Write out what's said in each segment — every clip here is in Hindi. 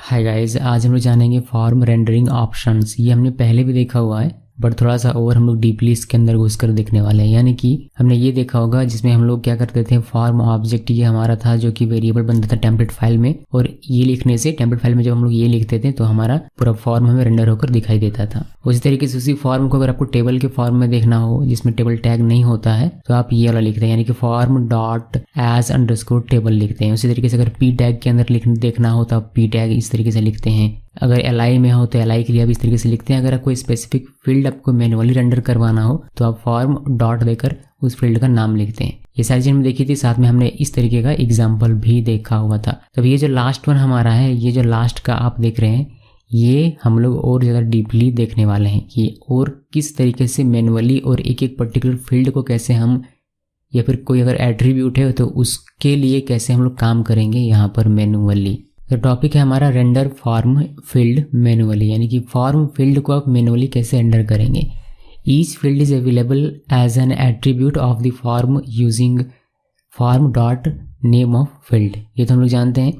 हाय गाइस, आज हम लोग जानेंगे फॉर्म रेंडरिंग ऑप्शंस। ये हमने पहले भी देखा हुआ है बट थोड़ा सा और हम लोग डीपली इसके अंदर घुसकर देखने वाले हैं। यानी कि हमने ये देखा होगा जिसमें हम लोग क्या करते थे, फॉर्म ऑब्जेक्ट ये हमारा था जो कि वेरिएबल बनता था टेम्पलेट फाइल में, और ये लिखने से टेम्पलेट फाइल में जब हम लोग ये लिखते थे तो हमारा पूरा फॉर्म हमें रेंडर होकर दिखाई देता था। उसी तरीके से उसी फॉर्म को अगर आपको टेबल के फॉर्म में देखना हो जिसमें टेबल टैग नहीं होता है तो आप ये वाला लिखते हैं, यानी कि form dot as underscore table लिखते हैं। उसी तरीके से अगर पी टैग के अंदर देखना हो तो आप पी टैग इस तरीके से लिखते हैं। अगर एल में हो तो एल के लिए आप इस तरीके से लिखते हैं। अगर कोई स्पेसिफिक फील्ड आपको मैनुअली रेंडर करवाना हो तो आप फॉर्म डॉट देकर उस फील्ड का नाम लिखते हैं। ये सारी चीज़ हमने देखी थी, साथ में हमने इस तरीके का एग्जाम्पल भी देखा हुआ था। तो ये जो लास्ट वन हमारा है, ये जो लास्ट का आप देख रहे हैं, ये हम लोग और ज़्यादा डीपली देखने वाले हैं कि और किस तरीके से मैनुअली और एक एक पर्टिकुलर फील्ड को कैसे हम, या फिर कोई अगर एट्रीब्यूट है तो उसके लिए कैसे हम लोग काम करेंगे यहाँ पर मैनुअली। तो टॉपिक है हमारा रेंडर फॉर्म फील्ड मैनुअली, यानी कि फॉर्म फील्ड को आप मैनुअली कैसे रेंडर करेंगे। Each field is available as an attribute of the form using form dot name of field. ये तो हम लोग जानते हैं।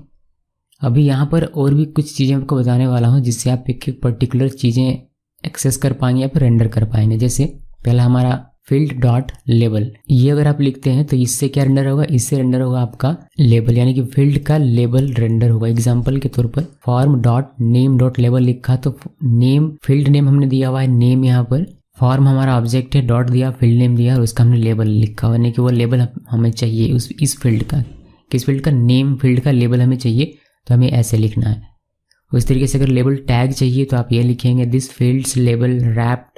अभी यहाँ पर और भी कुछ चीज़ें आपको बताने वाला हूँ जिससे आप एक एक पर्टिकुलर चीज़ें एक्सेस कर पाएंगे या फिर रेंडर कर पाएंगे। जैसे पहला हमारा फील्ड डॉट लेबल, ये अगर आप लिखते हैं तो इससे क्या रेंडर होगा, इससे रेंडर होगा आपका लेबल, यानी कि फील्ड का लेबल रेंडर होगा। एग्जांपल के तौर पर form dot name dot label लिखा तो नेम, फील्ड नेम हमने दिया हुआ है नेम, यहाँ पर फॉर्म हमारा ऑब्जेक्ट है, डॉट दिया, फील्ड नेम दिया और उसका हमने लेबल लिखा हुआ, यानी कि वो लेबल हमें चाहिए इस फील्ड का, किस फील्ड का, नेम फील्ड का लेबल हमें चाहिए तो हमें ऐसे लिखना है। उस तरीके से अगर लेबल टैग चाहिए तो आप ये लिखेंगे, this fields label wrapped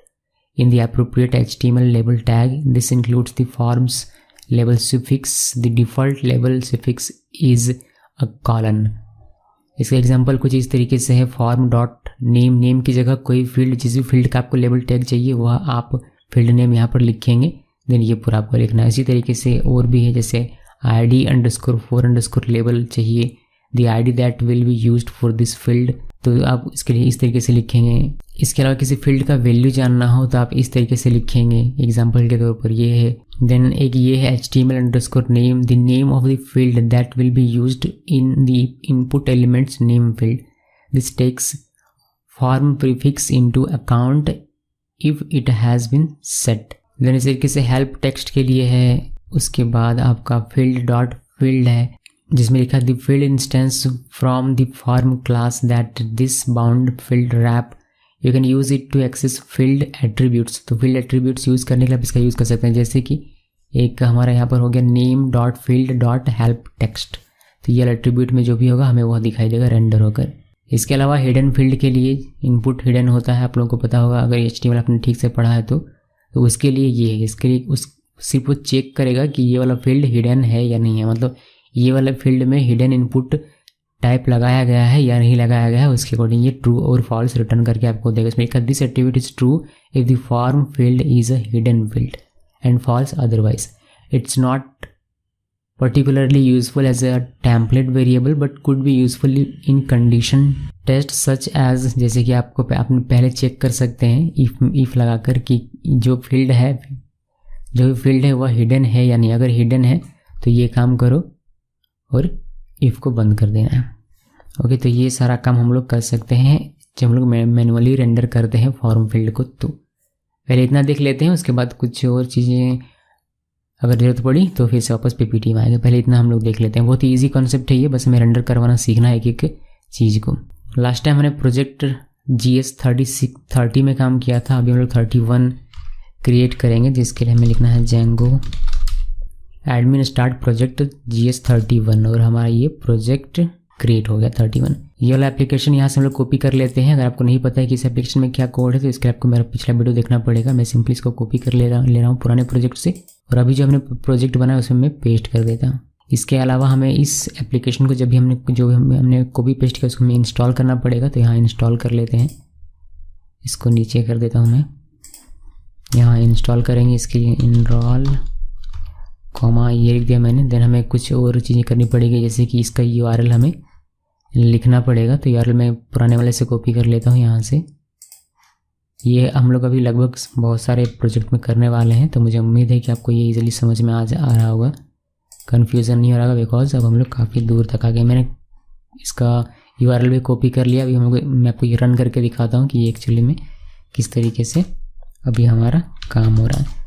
in the appropriate HTML label tag. This includes the form's label suffix. The default label suffix is a colon. इसका एग्जांपल कुछ इस तरीके से है, फॉर्म डॉट नेम, नेम की जगह कोई फील्ड, जिस भी फील्ड का आपको लेबल टैग चाहिए वह आप फील्ड नेम यहाँ पर लिखेंगे, देन ये पूरा आपको लिखना है। इसी तरीके से और भी है, जैसे ID_4_ लेबल चाहिए, the ID that will be used for this field, तो आप इसके लिए इस तरीके से लिखेंगे। इसके अलावा किसी फील्ड का वैल्यू जानना हो तो आप इस तरीके से लिखेंगे, एग्जांपल के तौर पर ये है। देन एक ये है HTML_name, the name of the field that will be used in the input elements name field. This takes form prefix into account if it has been set. Then इस तरीके से हेल्प टेक्स्ट के लिए है। उसके बाद आपका फील्ड डॉट फील्ड है जिसमें लिखा the field instance from the form class that this bound field wrap, you can use it to access field attributes. तो फील्ड एट्रीब्यूट्स यूज़ करने के लिए आप इसका यूज़ कर सकते हैं। जैसे कि एक हमारा यहाँ पर हो गया name dot field dot help text, तो ये एट्रीब्यूट में जो भी होगा हमें वह दिखाई देगा रेंडर होकर। इसके अलावा हिडन फील्ड के लिए इनपुट हिडन होता है, आप लोगों को पता होगा अगर HTML आपने ठीक से पढ़ा है तो उसके लिए ये है। इसके लिए सिर्फ वो चेक करेगा कि ये वाला फील्ड हिडन है या नहीं है, मतलब ये वाले फील्ड में हिडन इनपुट टाइप लगाया गया है या नहीं लगाया गया है, उसके अकॉर्डिंग ये ट्रू और फॉल्स रिटर्न करके आपको देगा। इसमें लिखा this attribute is true if the form field is a hidden field and false otherwise. It's not particularly useful as a template variable but could be useful in condition test such as, जैसे कि आपने पहले चेक कर सकते हैं if लगाकर कि जो फील्ड है वह हिडन है या नहीं। अगर हिडन है तो ये काम करो और इफ़ को बंद कर देना है। ओके, तो ये सारा काम हम लोग कर सकते हैं जब हम लोग मैनुअली रेंडर करते हैं फॉर्म फील्ड को। तो पहले इतना देख लेते हैं, उसके बाद कुछ और चीज़ें अगर ज़रूरत पड़ी तो फिर से वापस PPT में आएगा। पहले इतना हम लोग देख लेते हैं। बहुत ही ईजी कॉन्सेप्ट है ये, बस हमें रेंडर करवाना सीखना है एक एक चीज़ को। लास्ट टाइम हमने प्रोजेक्ट GS 30 में काम किया था, अभी हम लोग 31 क्रिएट करेंगे, जिसके लिए हमें लिखना है Django admin start project GS 31 और हमारा ये प्रोजेक्ट क्रिएट हो गया 31। ये वाला एप्लीकेशन यहाँ से हम लोग कॉपी कर लेते हैं। अगर आपको नहीं पता है कि इस एप्लीकेशन में क्या कोड है तो इसके लिए आपको मेरा पिछला वीडियो देखना पड़ेगा। मैं सिंपली इसको कॉपी कर ले रहा हूँ पुराने प्रोजेक्ट से, और अभी जो हमने प्रोजेक्ट बनाया उसमें मैं पेस्ट कर देता हूँ। इसके अलावा हमें इस एप्लीकेशन को जब भी हमने कॉपी पेस्ट किया उसको हमें इंस्टॉल करना पड़ेगा, तो यहाँ इंस्टॉल कर लेते हैं। इसको नीचे कर देता हूँ मैं, यहाँ इंस्टॉल करेंगे। इसके लिए इनरोल ये लिख दिया मैंने। देन हमें कुछ और चीज़ें करनी पड़ेगी, जैसे कि इसका URL हमें लिखना पड़ेगा। तो URL मैं पुराने वाले से कॉपी कर लेता हूँ यहाँ से। ये हम लोग अभी लगभग बहुत सारे प्रोजेक्ट में करने वाले हैं, तो मुझे उम्मीद है कि आपको ये इजीली समझ में आ रहा होगा, कन्फ्यूज़न नहीं हो रहा होगा, बिकॉज अब हम लोग काफ़ी दूर तक आ गए। मैंने इसका URL भी कॉपी कर लिया। अभी मैं आपको ये रन करके दिखाता हूँ कि ये एक्चुअली में किस तरीके से अभी हमारा काम हो रहा है।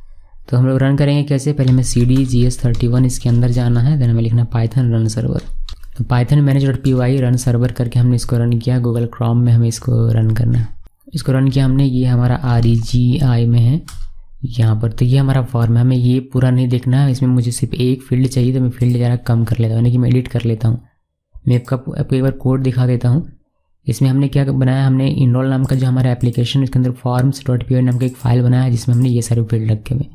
तो हम लोग रन करेंगे कैसे, पहले हमें cd/gs31 इसके अंदर जाना है, देन हमें लिखना पाइथन रन सर्वर। तो पाइथन manage.py रन सर्वर करके हमने इसको रन किया। गूगल क्रोम में हमें इसको रन करना है। इसको रन किया हमने, ये हमारा REGI में है यहाँ पर। तो ये हमारा फॉर्म है, हमें ये पूरा नहीं देखना है, इसमें मुझे सिर्फ एक फील्ड चाहिए। तो मैं फील्ड ज़रा कम कर लेता हूँ, यानी कि मैं एडिट कर लेता हूँ। मैं आपको एक बार कोड दिखा देता हूँ। इसमें हमने क्या बनाया, हमने इनरोल नाम का जो हमारा एप्लीकेशन है, इसके अंदर forms.py नाम का एक फाइल बनाया है जिसमें हमने ये सारे फील्ड रखे हुए।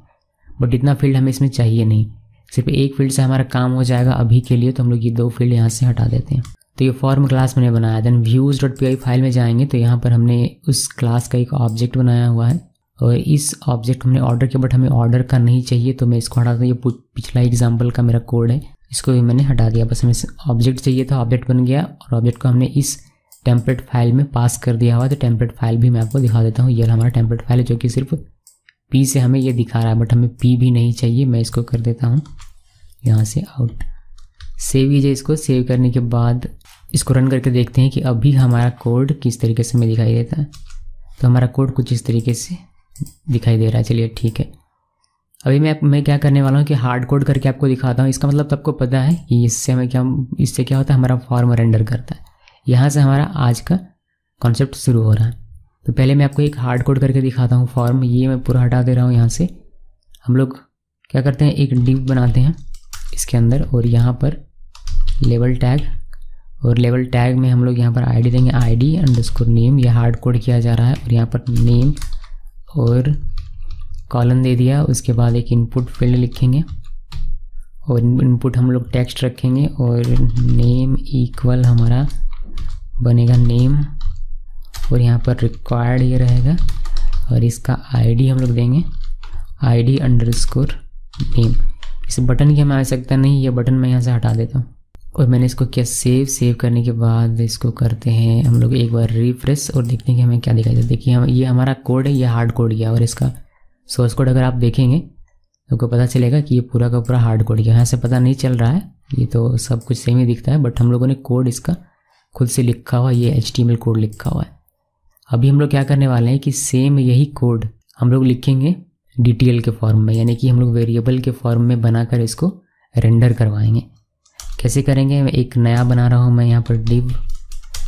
बट इतना फील्ड हमें इसमें चाहिए नहीं, सिर्फ एक फील्ड से हमारा काम हो जाएगा अभी के लिए। तो हम लोग ये 2 फील्ड यहाँ से हटा देते हैं। तो ये फॉर्म क्लास मैंने बनाया। देन views.py फाइल में जाएंगे तो यहाँ पर हमने उस क्लास का एक ऑब्जेक्ट बनाया हुआ है, और इस ऑब्जेक्ट हमने ऑर्डर किया, बट हमें ऑर्डर का नहीं चाहिए। तो मैं इसको हटाता हूँ। ये पिछला एग्जाम्पल का मेरा कोड है, इसको भी मैंने हटा दिया। बस हमें ऑब्जेक्ट चाहिए था, ऑब्जेक्ट बन गया, और ऑब्जेक्ट को हमने इस टेम्पलेट फाइल में पास कर दिया हुआ। तो टेम्पलेट फाइल भी मैं आपको दिखा देता हूँ। ये हमारा टेम्पलेट फाइल है जो कि सिर्फ P से हमें ये दिखा रहा है, बट हमें P भी नहीं चाहिए। मैं इसको कर देता हूँ यहाँ से आउट। सेव कीजिए इसको। सेव करने के बाद इसको रन करके देखते हैं कि अभी हमारा कोड किस तरीके से हमें दिखाई देता है। तो हमारा कोड कुछ इस तरीके से दिखाई दे रहा है। चलिए ठीक है। अभी मैं क्या करने वाला हूँ कि हार्ड कोड करके आपको दिखाता हूँ। इसका मतलब तो आपको पता है कि इससे क्या होता है, हमारा फॉर्म रेंडर करता है। यहाँ से हमारा आज का कॉन्सेप्ट शुरू हो रहा है। तो पहले मैं आपको एक हार्ड कोड करके दिखाता हूँ फॉर्म। ये मैं पूरा हटा दे रहा हूँ यहाँ से। हम लोग क्या करते हैं, एक डिव बनाते हैं इसके अंदर, और यहाँ पर लेवल टैग, और लेवल टैग में हम लोग यहाँ पर ID देंगे, ID_name। ये हार्ड कोड किया जा रहा है, और यहाँ पर नेम और कॉलन दे दिया। उसके बाद एक इनपुट फील्ड लिखेंगे, और इनपुट हम लोग टेक्स्ट रखेंगे, और नेम इक्वल हमारा बनेगा नेम, और यहाँ पर रिक्वायर्ड ये रहेगा, और इसका ID हम लोग देंगे ID_name। इस बटन की हमें आवश्यकता नहीं, ये बटन मैं यहाँ से हटा देता हूँ। और मैंने इसको क्या सेव करने के बाद इसको करते हैं हम लोग एक बार रिफ्रेश, और देखते हैं कि हमें क्या दिखाई देता है। देखिए ये हमारा कोड है, ये हार्ड कोड किया, और इसका सोर्स कोड अगर आप देखेंगे तो आपको पता चलेगा कि ये पूरा का पूरा हार्ड कोड किया। यहाँ से पता नहीं चल रहा है, ये तो सब कुछ सेम ही दिखता है, बट हम लोगों ने कोड इसका खुद से लिखा हुआ, ये HTML कोड लिखा हुआ है। अभी हम लोग क्या करने वाले हैं कि सेम यही कोड हम लोग लिखेंगे DTL के फॉर्म में, यानी कि हम लोग वेरिएबल के फॉर्म में बनाकर इसको रेंडर करवाएंगे। कैसे करेंगे, एक नया बना रहा हूँ मैं यहाँ पर डिव।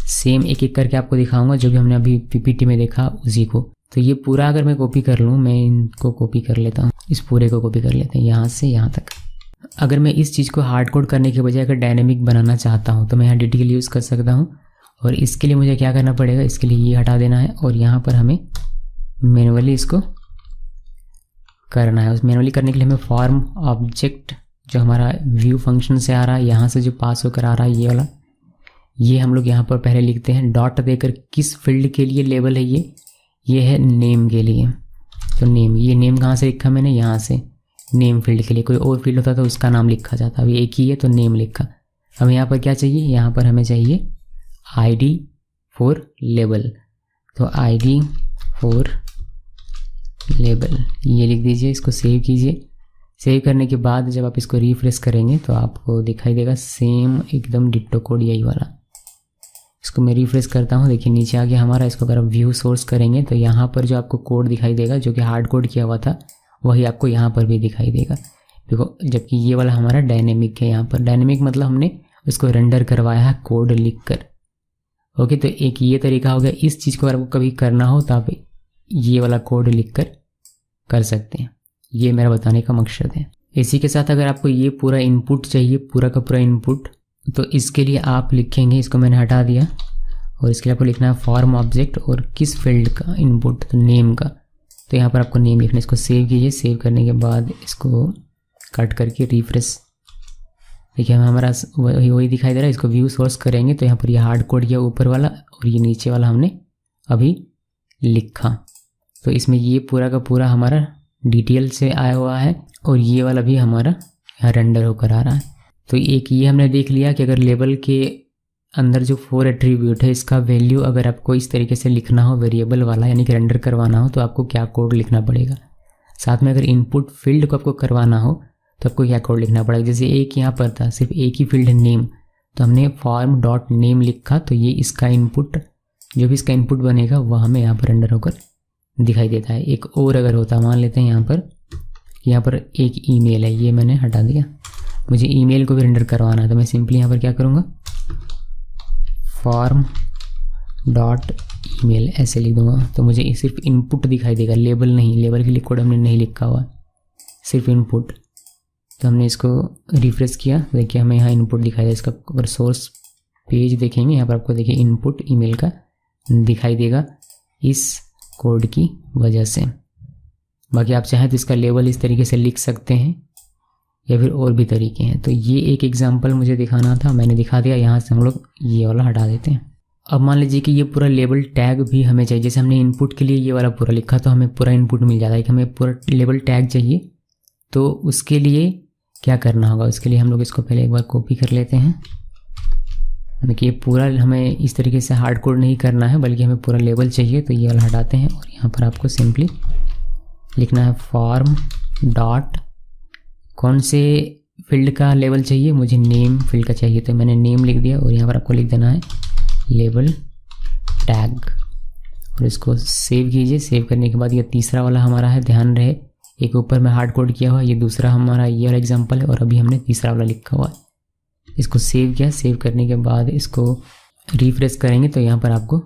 सेम एक एक करके आपको दिखाऊंगा, जो भी हमने अभी PPT में देखा उसी को। तो ये पूरा अगर मैं कॉपी कर लूँ, मैं इनको कॉपी कर लेता हूँ, इस पूरे को कॉपी कर लेते हैं यहाँ से यहाँ तक। अगर मैं इस चीज़ को हार्ड कोड करने के बजाय अगर डायनेमिक बनाना चाहता हूँ तो मैं यहाँ DTL यूज़ कर सकता हूँ। और इसके लिए मुझे क्या करना पड़ेगा, इसके लिए ये हटा देना है, और यहाँ पर हमें मैनुअली इसको करना है। उस मैनुअली करने के लिए हमें फॉर्म ऑब्जेक्ट जो हमारा व्यू फंक्शन से आ रहा है, यहाँ से जो पास होकर आ रहा है ये वाला, ये हम लोग यहाँ पर पहले लिखते हैं डॉट देकर किस फील्ड के लिए लेबल है ये है नेम के लिए। तो नेम, ये नेम कहाँ से लिखा मैंने, यहाँ से नेम फील्ड के लिए। कोई और फील्ड होता तो उसका नाम लिखा जाता, अभी एक ही है तो नेम लिखा। हमें यहाँ पर क्या चाहिए, यहाँ पर हमें चाहिए ID फॉर लेबल। तो ID फॉर लेबल ये लिख दीजिए, इसको सेव कीजिए। सेव करने के बाद जब आप इसको रिफ्रेश करेंगे तो आपको दिखाई देगा सेम एकदम डिट्टो कोड यही वाला। इसको मैं रिफ्रेश करता हूँ, देखिए नीचे आ गया हमारा। इसको अगर आप व्यू सोर्स करेंगे तो यहाँ पर जो आपको कोड दिखाई देगा जो कि हार्ड कोड किया हुआ था वही आपको यहाँ पर भी दिखाई देगा। देखो, जबकि ये वाला हमारा डायनेमिक है। यहाँ पर डायनेमिक मतलब हमने उसको रेंडर करवाया है कोड लिख कर। ओके, तो एक ये तरीका हो गया। इस चीज़ को अगर आपको कभी करना हो तो आप ये वाला कोड लिख कर सकते हैं। ये मेरा बताने का मकसद है। इसी के साथ अगर आपको ये पूरा इनपुट चाहिए, पूरा का पूरा इनपुट, तो इसके लिए आप लिखेंगे, इसको मैंने हटा दिया, और इसके लिए आपको लिखना है फॉर्म ऑब्जेक्ट और किस फील्ड का इनपुट, तो नेम का। तो यहाँ पर आपको नेम लिखना है। इसको सेव कीजिए। सेव करने के बाद इसको कट करके रिफ्रेश, देखिए हमारा वही दिखाई दे रहा है। इसको व्यू सोर्स करेंगे तो यहाँ पर ये हार्ड कोड किया ऊपर वाला, और ये नीचे वाला हमने अभी लिखा। तो इसमें ये पूरा का पूरा हमारा DTL से आया हुआ है, और ये वाला भी हमारा यहाँ रेंडर होकर आ रहा है। तो एक ये हमने देख लिया कि अगर लेबल के अंदर जो 4 एट्रीब्यूट है, इसका वैल्यू अगर आपको इस तरीके से लिखना हो वेरिएबल वाला, यानी कि रेंडर करवाना हो, तो आपको क्या कोड लिखना पड़ेगा। साथ में अगर इनपुट फील्ड को आपको करवाना हो तो आपको क्या कोड लिखना पड़ेगा। जैसे एक यहाँ पर था, सिर्फ एक ही फील्ड है नेम, तो हमने फॉर्म डॉट नेम लिखा, तो ये इसका इनपुट, जो भी इसका इनपुट बनेगा वह हमें यहाँ पर रेंडर होकर दिखाई देता है। एक और अगर होता, मान लेते हैं यहाँ पर एक ईमेल है, ये मैंने हटा दिया, मुझे ईमेल को भी रेंडर करवाना है, तो मैं सिंपली यहाँ पर क्या करूँगा, फॉर्म डॉट ईमेल ऐसे लिख दूँगा, तो मुझे सिर्फ इनपुट दिखाई देगा, लेबल नहीं, लेबल के लिए कोड हमने नहीं लिखा हुआ, सिर्फ इनपुट। तो हमने इसको रिफ्रेश किया, देखिए हमें यहाँ इनपुट दिखाई दे। इसका अगर सोर्स पेज देखेंगे, यहाँ पर आपको देखिए इनपुट ईमेल का दिखाई देगा इस कोड की वजह से। बाकी आप चाहें तो इसका लेबल इस तरीके से लिख सकते हैं या फिर और भी तरीके हैं। तो ये एक एग्जांपल मुझे दिखाना था, मैंने दिखा दिया। यहाँ से हम लोग ये वाला हटा देते हैं। अब मान लीजिए कि ये पूरा लेबल टैग भी हमें चाहिए, जैसे हमने इनपुट के लिए ये वाला पूरा लिखा तो हमें पूरा इनपुट मिल जाता है कि हमें पूरा लेबल टैग चाहिए। तो उसके लिए क्या करना होगा, उसके लिए हम लोग इसको पहले एक बार कॉपी कर लेते हैं। देखिए पूरा हमें इस तरीके से हार्ड कोड नहीं करना है, बल्कि हमें पूरा लेबल चाहिए, तो ये वाला हटाते हैं और यहाँ पर आपको सिंपली लिखना है फॉर्म डॉट, कौन से फील्ड का लेबल चाहिए, मुझे नेम फील्ड का चाहिए, तो मैंने नेम लिख दिया और यहाँ पर आपको लिख देना है लेबल टैग और इसको सेव कीजिए। सेव करने के बाद ये तीसरा वाला हमारा है, ध्यान रहे एक ऊपर में हार्ड कोड किया हुआ, ये दूसरा हमारा ये वाला एग्जांपल है और अभी हमने तीसरा वाला लिखा हुआ है। इसको सेव किया, सेव करने के बाद इसको रिफ्रेश करेंगे तो यहाँ पर आपको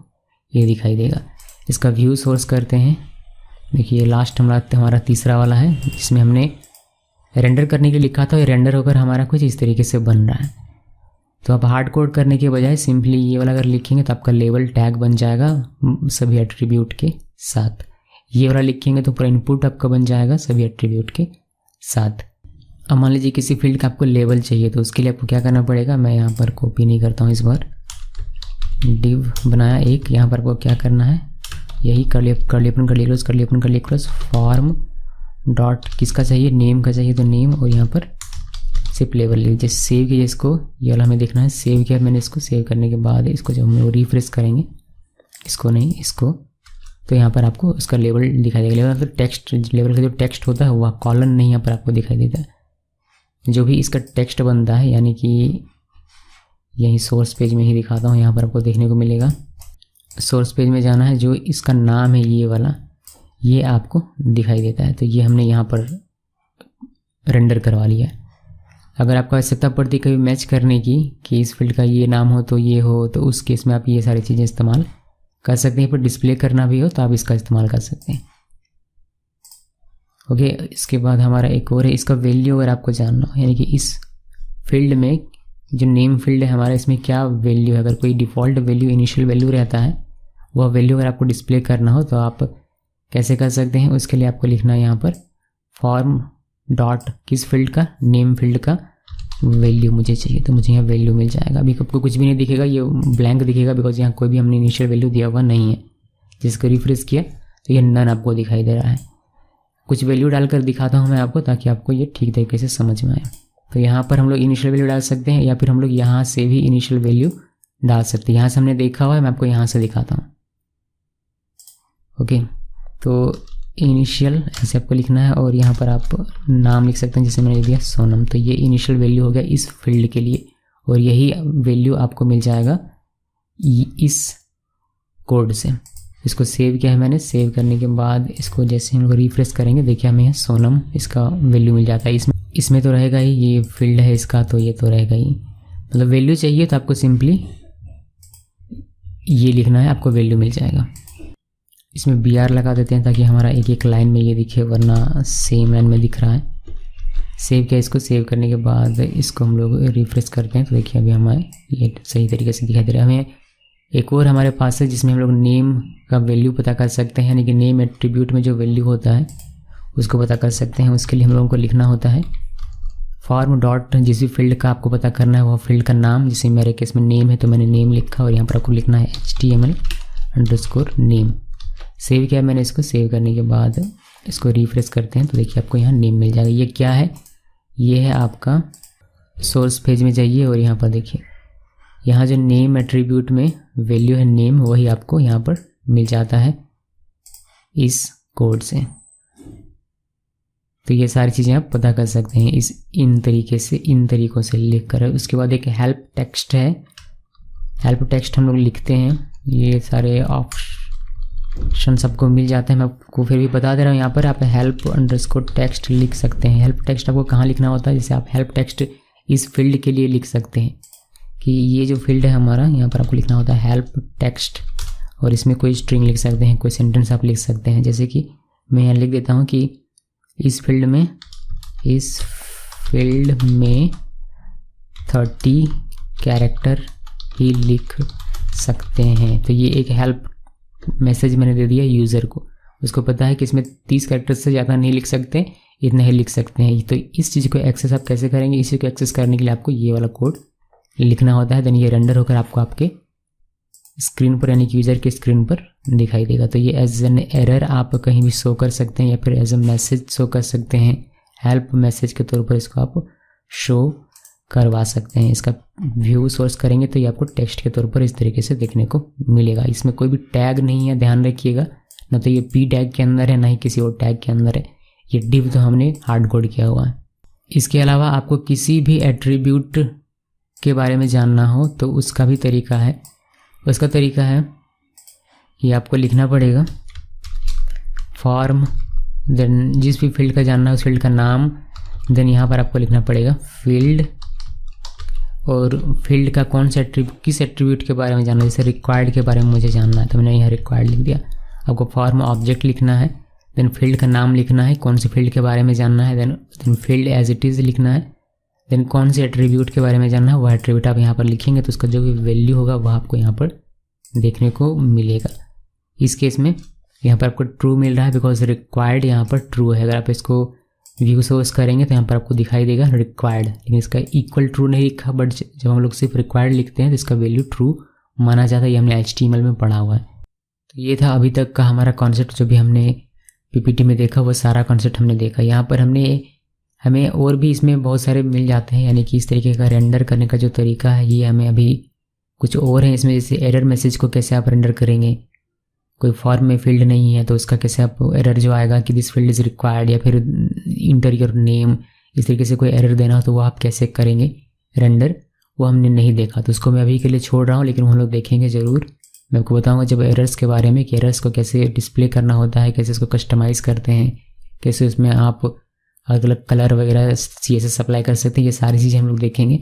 ये दिखाई देगा। इसका व्यू सोर्स करते हैं, देखिए लास्ट हमारा तीसरा वाला है जिसमें हमने रेंडर करने के लिए लिखा था, ये रेंडर होकर हमारा कुछ इस तरीके से बन रहा है। तो आप हार्ड कोड करने के बजाय सिंपली ये वाला अगर लिखेंगे तो आपका लेबल टैग बन जाएगा सभी एट्रीब्यूट के साथ। ये वाला लिखेंगे तो पूरा इनपुट आपका बन जाएगा सभी एट्रीब्यूट के साथ। अब मान लीजिए किसी फील्ड का आपको लेबल चाहिए, तो उसके लिए आपको क्या करना पड़ेगा, मैं यहाँ पर कॉपी नहीं करता हूँ, इस बार डिव बनाया एक, यहाँ पर आपको क्या करना है, यही करली क्लोज फॉर्म डॉट किसका चाहिए, नेम का चाहिए तो नेम, और यहाँ पर सिर्फ लेबल लीजिए। सेव कीजिए इसको, ये वाला हमें देखना है। सेव किया मैंने इसको, सेव करने के बाद इसको जब हम रिफ्रेश करेंगे, इसको नहीं इसको, तो यहाँ पर आपको उसका लेबल दिखाई देगा। लेबल मतलब टेक्स्ट, लेबल का जो टेक्स्ट होता है वह कॉलन नहीं यहाँ पर आपको दिखाई देता है, जो भी इसका टेक्स्ट बनता है, यानी कि यही सोर्स पेज में ही दिखाता हूँ, यहाँ पर आपको देखने को मिलेगा। सोर्स पेज में जाना है, जो इसका नाम है ये वाला, ये आपको दिखाई देता है। तो ये हमने यहाँ पर रेंडर करवा लिया है। अगर आपको आवश्यकता पड़ती कभी मैच करने की कि इस फील्ड का ये नाम हो तो ये हो, तो उस केस में आप ये सारी चीज़ें इस्तेमाल कर सकते हैं। पर डिस्प्ले करना भी हो तो आप इसका इस्तेमाल कर सकते हैं। ओके, इसके बाद हमारा एक और है, इसका वैल्यू अगर आपको जानना हो, यानी कि इस फील्ड में जो नेम फील्ड है हमारा, इसमें क्या वैल्यू है। अगर कोई डिफ़ॉल्ट वैल्यू, इनिशियल वैल्यू रहता है, वह वैल्यू अगर आपको डिस्प्ले करना हो तो आप कैसे कर सकते हैं। उसके लिए आपको लिखना है यहाँ पर फॉर्म डॉट किस फील्ड का, नेम फील्ड का वैल्यू मुझे चाहिए, तो मुझे यहाँ वैल्यू मिल जाएगा। अभी आपको कुछ भी नहीं दिखेगा, ये ब्लैंक दिखेगा, बिकॉज यहाँ कोई भी हमने इनिशियल वैल्यू दिया हुआ नहीं है। जिसको रिफ्रेश किया तो ये नन आपको दिखाई दे रहा है। कुछ वैल्यू डालकर दिखाता हूँ मैं आपको, ताकि आपको ये ठीक तरीके से समझ में आए। तो यहाँ पर हम लोग इनिशियल वैल्यू डाल सकते हैं, या फिर हम लोग यहाँ से भी इनिशियल वैल्यू डाल सकते हैं। यहाँ से हमने देखा हुआ है, मैं आपको यहाँ से दिखाता हूँ। ओके, तो इनिशियल ऐसे आपको लिखना है और यहाँ पर आप नाम लिख सकते हैं, जैसे मैंने दिया सोनम। तो ये इनिशियल वैल्यू हो गया इस फील्ड के लिए, और यही वैल्यू आपको मिल जाएगा इस कोड से। इसको सेव किया है मैंने। सेव करने के बाद इसको जैसे हम लोग रिफ्रेश करेंगे, देखिए हमें यहाँ सोनम इसका वैल्यू मिल जाता है। इसमें तो रहेगा ही, ये फील्ड है इसका, तो ये तो रहेगा ही। मतलब वैल्यू चाहिए तो आपको सिंपली ये लिखना है, आपको वैल्यू मिल जाएगा। इसमें BR लगा देते हैं ताकि हमारा एक एक लाइन में ये दिखे, वरना सेम लाइन में दिख रहा है। सेव किया, इसको सेव करने के बाद इसको हम लोग रिफ्रेश करते हैं, तो देखिए अभी हमें ये सही तरीके से दिखाई दे रहा है। हमें एक और हमारे पास है जिसमें हम लोग नेम का वैल्यू पता कर सकते हैं, यानी कि नेम एट्रीब्यूट में जो वैल्यू होता है उसको पता कर सकते हैं। उसके लिए हम लोगों को लिखना होता है फॉर्म डॉट, जिस भी फील्ड का आपको पता करना है वह फील्ड का नाम, जैसे मेरे केस में नेम है तो मैंने नेम लिखा, और यहाँ पर आपको लिखना है HTML_name। सेव किया मैंने इसको। सेव करने के बाद इसको रिफ्रेश करते हैं, तो देखिए आपको यहाँ नेम मिल जाएगा। ये क्या है, ये है आपका सोर्स पेज में जाइए और यहाँ पर देखिए, यहाँ जो नेम एट्रीब्यूट में वैल्यू है नेम, वही आपको यहाँ पर मिल जाता है इस कोड से। तो ये सारी चीज़ें आप पता कर सकते हैं इन तरीकों से लिख कर। उसके बाद एक हेल्प टेक्स्ट है। हेल्प टेक्स्ट हम लोग लिखते हैं, ये सारे ऑप्शन सबको मिल जाते हैं। मैं आपको फिर भी बता दे रहा हूँ, यहाँ पर आप हेल्प अंडरस्कोर टेक्स्ट लिख सकते हैं। हेल्प टेक्स्ट आपको कहाँ लिखना होता है, जैसे आप हेल्प टेक्स्ट इस फील्ड के लिए लिख सकते हैं कि ये जो फील्ड है हमारा, यहाँ पर आपको लिखना होता है हेल्प टेक्स्ट, और इसमें कोई स्ट्रिंग लिख सकते हैं, कोई सेंटेंस आप लिख सकते हैं। जैसे कि मैं यहाँ लिख देता हूँ कि इस फील्ड में 30 कैरेक्टर ही लिख सकते हैं। तो ये एक हेल्प मैसेज मैंने दे दिया यूज़र को, उसको पता है कि इसमें 30 कैरेक्टर से ज़्यादा नहीं लिख सकते, इतना ही लिख सकते हैं। तो इस चीज़ को एक्सेस आप कैसे करेंगे, इसी को एक्सेस करने के लिए आपको ये वाला कोड लिखना होता है। देन ये रेंडर होकर आपको आपके स्क्रीन पर, यानी कि यूज़र के स्क्रीन पर दिखाई देगा। तो ये एज एन एरर आप कहीं भी शो कर सकते हैं, या फिर एज ए मैसेज शो कर सकते हैं। हेल्प मैसेज के तौर पर इसको आप शो करवा सकते हैं। इसका व्यू सोर्स करेंगे तो ये आपको टेक्स्ट के तौर पर इस तरीके से देखने को मिलेगा। इसमें कोई भी टैग नहीं है, ध्यान रखिएगा, ना तो ये पी टैग के अंदर है, ना ही किसी और टैग के अंदर है। ये डिव तो हमने हार्ड कोड किया हुआ है। इसके अलावा आपको किसी भी एट्रीब्यूट के बारे में जानना हो तो उसका भी तरीका है। उसका तरीका है कि आपको लिखना पड़ेगा फॉर्म, देन जिस भी फील्ड का जानना है उस फील्ड का नाम, देन यहाँ पर आपको लिखना पड़ेगा फील्ड, और फील्ड का कौन सा किस एट्रीब्यूट के बारे में जानना है। जैसे रिक्वायर्ड के बारे में मुझे जानना है तो मैंने यहाँ रिक्वायर्ड लिख दिया। आपको फॉर्म ऑब्जेक्ट लिखना है, देन फील्ड का नाम लिखना है, कौन से फील्ड के बारे में जानना है, then field as it is लिखना है, देन कौन से एट्रीब्यूट के बारे में जानना है, वह एट्रीब्यूट आप यहाँ पर लिखेंगे तो उसका जो भी वैल्यू होगा वह आपको यहाँ पर देखने को मिलेगा। इस केस में यहाँ पर आपको ट्रू मिल रहा है बिकॉज रिक्वायर्ड यहाँ पर ट्रू है। अगर आप इसको व्यू सोर्स करेंगे तो यहाँ पर आपको दिखाई देगा रिक्वायर्ड, लेकिन इसका इक्वल ट्रू नहीं लिखा, बट जब हम लोग सिर्फ रिक्वायर्ड लिखते हैं तो इसका वैल्यू ट्रू माना जाता है। ये हमने HTML में पढ़ा हुआ है। तो ये था अभी तक का हमारा कॉन्सेप्ट, जो भी हमने PPT में देखा वो सारा कॉन्सेप्ट हमने देखा। यहाँ पर हमें और भी इसमें बहुत सारे मिल जाते हैं, यानी कि इस तरीके का रेंडर करने का जो तरीका है ये हमें अभी कुछ और है इसमें। जैसे एरर मैसेज को कैसे आप रेंडर करेंगे, कोई फॉर्म में फील्ड नहीं है तो उसका कैसे आप एरर जो आएगा कि दिस फील्ड इज़ रिक्वायर्ड, या फिर इंटर योर नेम, इस तरीके से कोई एरर देना हो तो वो आप कैसे करेंगे रेंडर, वो हमने नहीं देखा। तो उसको मैं अभी के लिए छोड़ रहा हूँ, लेकिन हम लोग देखेंगे ज़रूर। मैं आपको बताऊँगा जब एरर्स के बारे में कि एरर्स को कैसे डिस्प्ले करना होता है, कैसे इसको कस्टमाइज़ करते हैं, कैसे उसमें आप अलग अलग कलर वगैरह CSS अप्लाई कर सकते हैं। ये सारी चीज़ें हम लोग देखेंगे,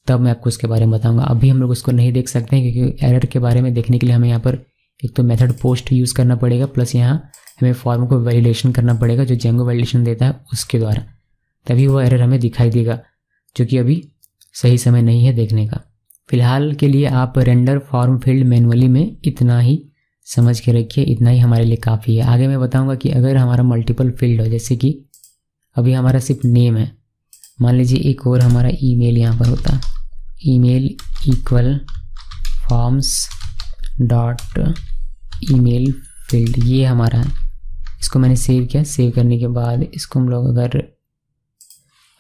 तब मैं आपको उसके बारे में बताऊँगा। अभी हम लोग उसको नहीं देख सकते हैं क्योंकि एरर के बारे में देखने के लिए हमें यहाँ पर एक तो मेथड पोस्ट यूज़ करना पड़ेगा, प्लस यहाँ हमें फॉर्म को वैलिडेशन करना पड़ेगा जो जेंगो वैलिडेशन देता है उसके द्वारा, तभी वो एरर हमें दिखाई देगा, जो कि अभी सही समय नहीं है देखने का। फिलहाल के लिए आप रेंडर फॉर्म फील्ड मैनुअली में इतना ही समझ के रखिए, इतना ही हमारे लिए काफ़ी है। आगे मैं बताऊँगा कि अगर हमारा मल्टीपल फील्ड हो, जैसे कि अभी हमारा सिर्फ नेम है, मान लीजिए एक और हमारा ईमेल यहाँ पर होता है, email equal forms dot email field, ये हमारा है। इसको मैंने सेव किया। सेव करने के बाद इसको हम लोग अगर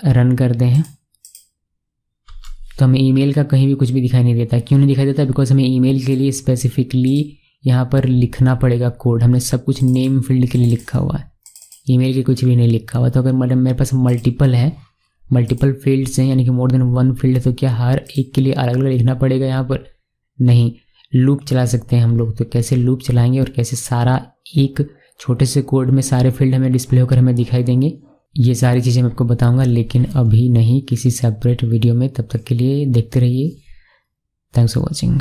रन करते हैं तो हमें ईमेल का कहीं भी कुछ भी दिखाई नहीं देता। क्यों नहीं दिखाई देता? बिकॉज हमें ईमेल के लिए स्पेसिफिकली यहाँ पर लिखना पड़ेगा कोड। हमने सब कुछ नेम फील्ड के लिए लिखा हुआ है, ईमेल के कुछ भी नहीं लिखा हुआ। तो अगर मेरे पास मल्टीपल फील्ड्स हैं, यानी कि मोर देन वन फील्ड, तो क्या हर एक के लिए अलग अलग लिखना पड़ेगा? यहाँ पर नहीं, लूप चला सकते हैं हम लोग। तो कैसे लूप चलाएंगे और कैसे सारा एक छोटे से कोड में सारे फील्ड हमें डिस्प्ले होकर हमें दिखाई देंगे, ये सारी चीज़ें मैं आपको बताऊंगा, लेकिन अभी नहीं, किसी सेपरेट वीडियो में। तब तक के लिए देखते रहिए। Thanks for watching.